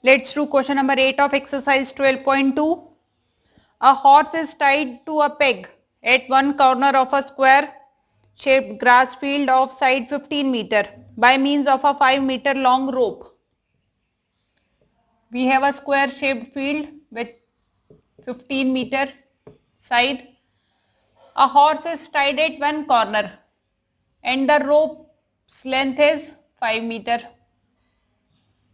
Let's do question number 8 of exercise 12.2. A horse is tied to a peg at one corner of a square shaped grass field of side 15 meter by means of a 5 meter long rope. We have a square shaped field with 15 meter side. A horse is tied at one corner and the rope's length is 5 meter.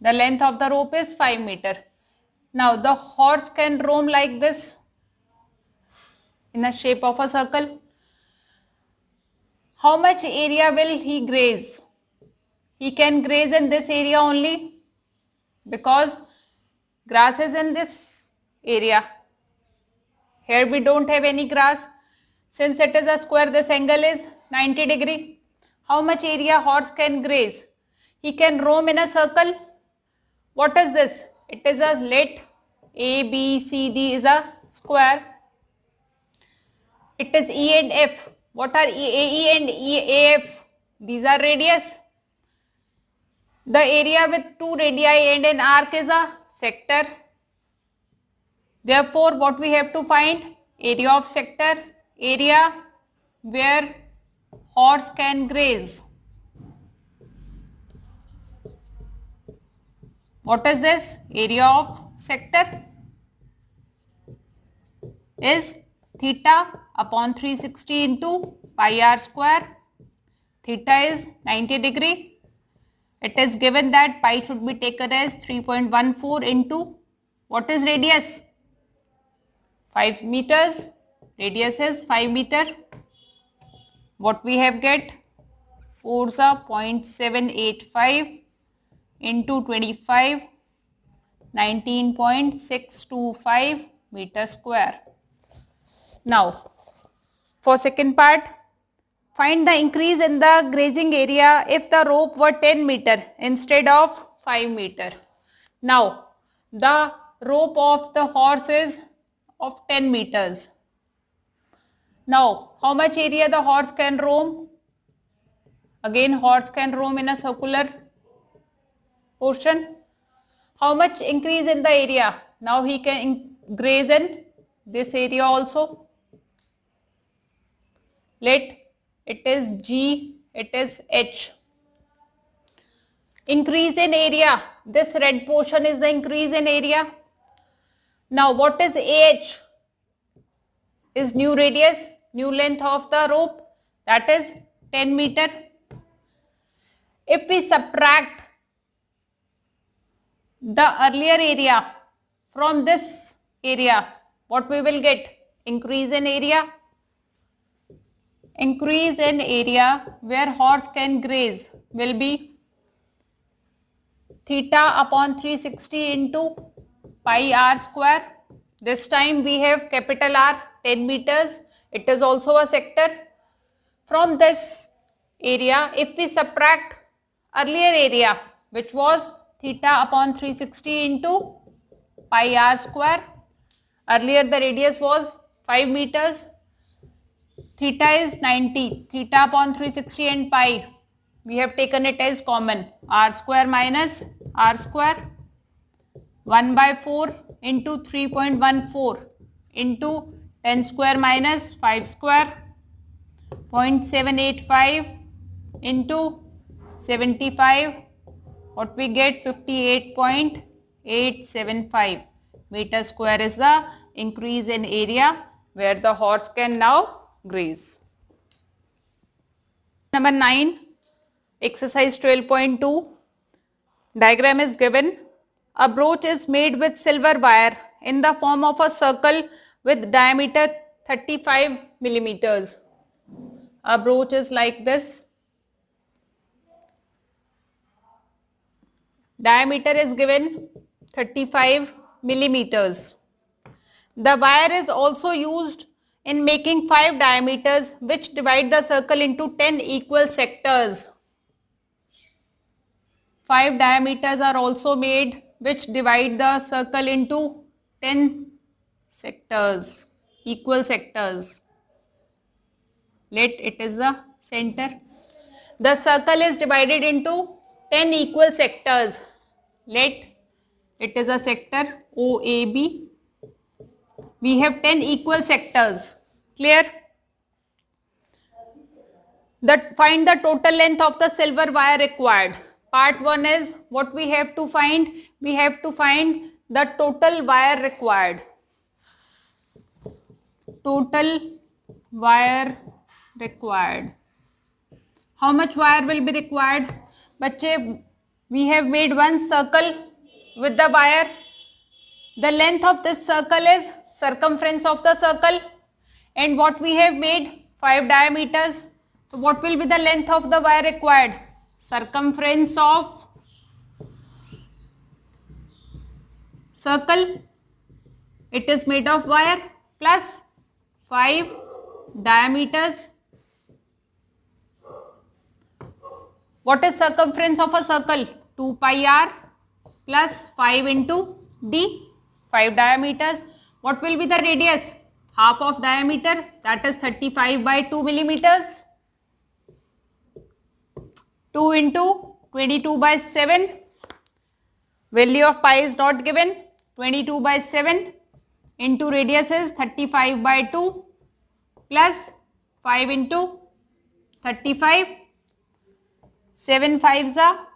The length of the rope is 5 meter. Now the horse can roam like this in the shape of a circle. How much area will he graze? He can graze in this area only because grass is in this area. Here we don't have any grass. Since it is a square, this angle is 90 degree. How much area horse can graze? He can roam in a circle. What is this? It is a let A, B, C, D is a square. It is E and F. What are E and AF? These are radius. The area with two radii and an arc is a sector. Therefore, what we have to find? Area of sector, area where horse can graze. What is this? Area of sector is theta upon 360 into pi r square. Theta is 90 degree. It is given that pi should be taken as 3.14 into what is radius? 5 meters. Radius is 5 meter. What we have get? 4 is 0.785 into 25, 19.625 meter square. Now, for second part, find the increase in the grazing area if the rope were 10 meter instead of 5 meter. Now, the rope of the horse is of 10 meters. Now, how much area the horse can roam? Again, horse can roam in a circular portion. How much increase in the area? Now he can graze in this area also. Let it is G, it is H. Increase in area. This red portion is the increase in area. Now what is AH? Is new radius, new length of the rope, that is 10 meter. If we subtract the earlier area from this area, what we will get? Increase in area. Increase in area where horse can graze will be theta upon 360 into pi r square. This time we have capital R, 10 meters. It is also a sector. From this area, if we subtract earlier area, which was theta upon 360 into pi r square. Earlier the radius was 5 meters. Theta is 90. Theta upon 360 and pi. We have taken it as common. R square minus R square. 1 by 4 into 3.14 into 10 square minus 5 square. 0.785 into 75. What we get? 58.875 meter square is the increase in area where the horse can now graze. Number 9, exercise 12.2. Diagram is given. A brooch is made with silver wire in the form of a circle with diameter 35 millimeters. A brooch is like this. Diameter is given 35 millimeters. The wire is also used in making 5 diameters which divide the circle into 10 equal sectors. 5 diameters are also made which divide the circle into 10 sectors, equal sectors. Let it is the center. The circle is divided into 10 equal sectors. Let It is a sector OAB. We have 10 equal sectors. Clear? Find the total length of the silver wire required. Part 1 is what we have to find. We have to find the total wire required. Total wire required. How much wire will be required? Bachche, we have made one circle with the wire. The length of this circle is circumference of the circle, and what we have made 5 diameters. So what will be the length of the wire required? Circumference of circle, it is made of wire, plus 5 diameters. What is circumference of a circle? 2 pi r plus 5 into d, 5 diameters. What will be the radius? Half of diameter, that is 35 by 2 millimeters. 2 into 22 by 7. Value of pi is not given. 22 by 7 into radius is 35 by 2 plus 5 into 35. 7 5s are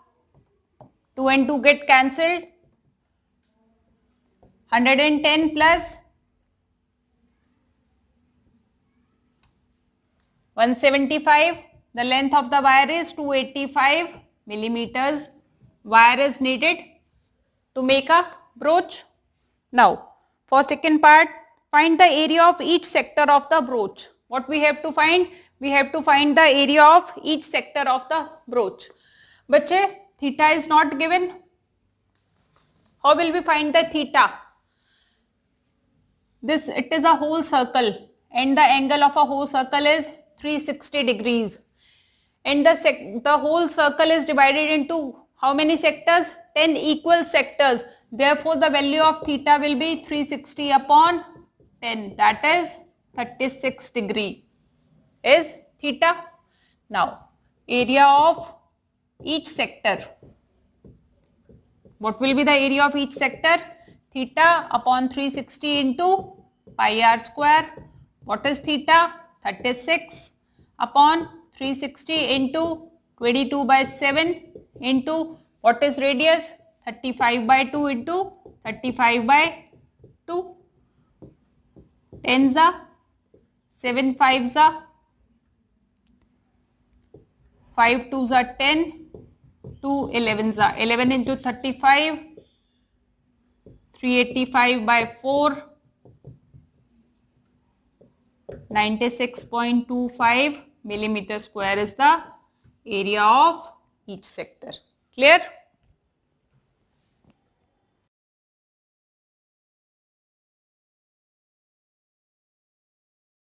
2 and 2 get cancelled. 110 plus 175. The length of the wire is 285 millimeters. Wire is needed to make a brooch. Now, for second part, find the area of each sector of the brooch. What we have to find? We have to find the area of each sector of the brooch. Bache, theta is not given. How will we find the theta? It is a whole circle, and the angle of a whole circle is 360 degrees. And the whole circle is divided into how many sectors? 10 equal sectors. Therefore, the value of theta will be 360 upon 10. That is 36 degree is theta. Now, area of each sector. What will be the area of each sector? Theta upon 360 into pi r square. What is theta? 36 upon 360 into 22 by 7 into what is radius? 35 by 2 into 35 by 2. 10s are, 7 5s are, 5 2s are 10, 2 11s are 11 into 35, 385 by 4, 96.25 millimeter square is the area of each sector. Clear?